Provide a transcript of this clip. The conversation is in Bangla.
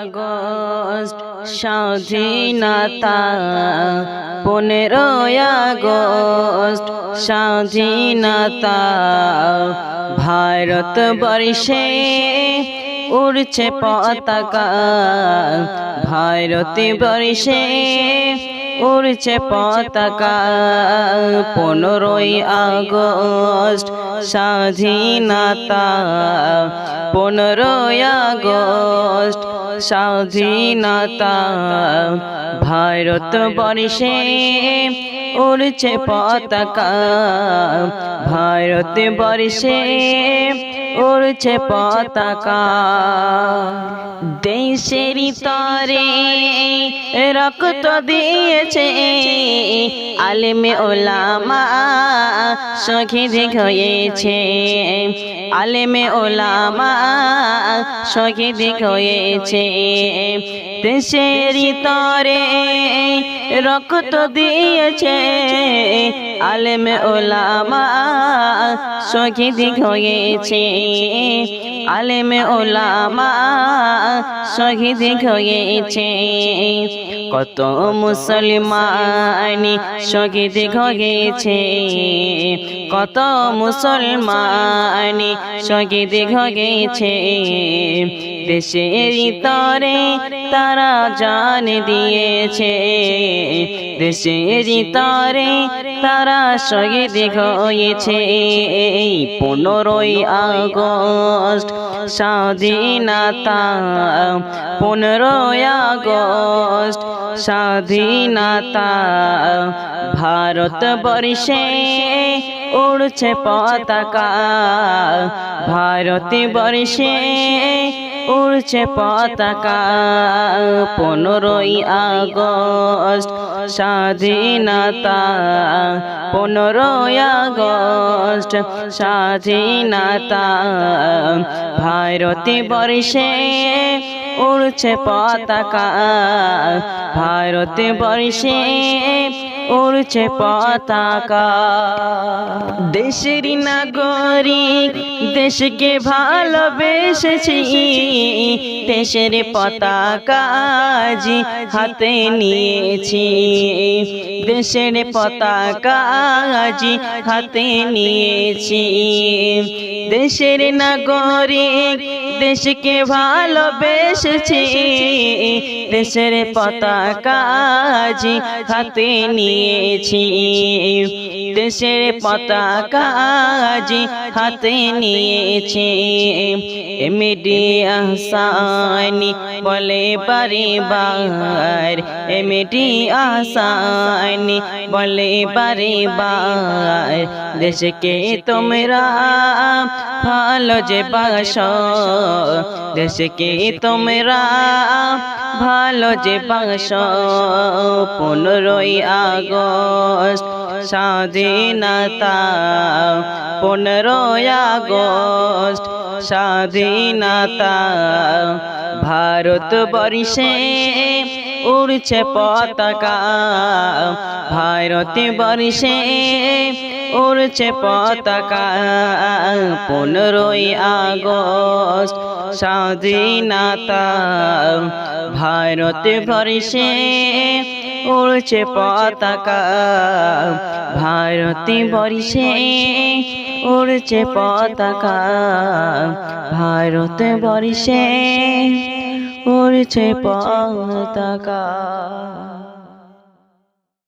আগস্ট স্বাধীনতা, 15ই আগস্ট স্বাধীনতা। ভারতবর্ষে উড়ছে পতাকা, ভারতবর্ষে উড়ছে পতাকা। 15ই আগস্ট স্বাধীনতা, 15ই আগস্ট স্বাধীনতা। ভারতবর্ষে উড়ছে পতাকা, ভারতবর্ষে উড়ছে পতাকা। দেশের তরে রক্ত দিয়েছে আলেমে ওলামা, শহীদ হয়েছে আলেমে ওলামা, শহীদ হয়েছে। দেশের তরে রক্ত দিয়েছে আলেমে ওলামা, শহীদ হয়েছে আলেমে ওলামা, শহীদ হয়েছে। কত মুসলমান শহীদ হয়েছে, কত মুসলমান শহীদ হয়েছে। দেশের তরে তারা জান দিয়েছে, দেশের তরে তারা শহীদ হয়েছে। 15ই আগস্ট স্বাধীনতা, 15ই আগস্ট স্বাধীনতা। ভারতবর্ষে উড়ছে পতাকা, ভারতবর্ষে উড়ছে পতাকা। 15ই আগস্ট স্বাধীনতা, 15ই আগস্ট স্বাধীনতা। ভারতবর্ষে উড়ছে পতাকা, ভারতবর্ষে উড়ছে পতাকা। দেশের নাগরিক দেশকে ভালোবেসেছি, দেশের পতাকা আজ হাতে নিয়েছি, দেশের পতাকা আজ হাতে নিয়েছি। দেশের নাগরিক দেশকে ভালোবেসেছি, দেশের পতাকা আজ হাতে নিয়েছি, দেশের পতাকা আজ হাতে নিয়েছি। এমডি আহসানি বলে বারবার, এমডি আহসানি বলে বারবার, দেশকে তোমরা ভালো যে বাসো, দেশকে তোমরা ভালো যে বাসো। 15ই আগস্ট স্বাধীনতা, 15ই আগস্ট স্বাধীনতা। ভারতবর্ষে উড়ছে পতাকা, ভারতবর্ষে উড়ছে পতাকা। 15ই আগস্ট স্বাধীনতা, ভারতবর্ষে উড়ছে পতাকা, ভারতবর্ষে উড়ছে পতাকা, ভারতবর্ষে উড়ছে পতাকা।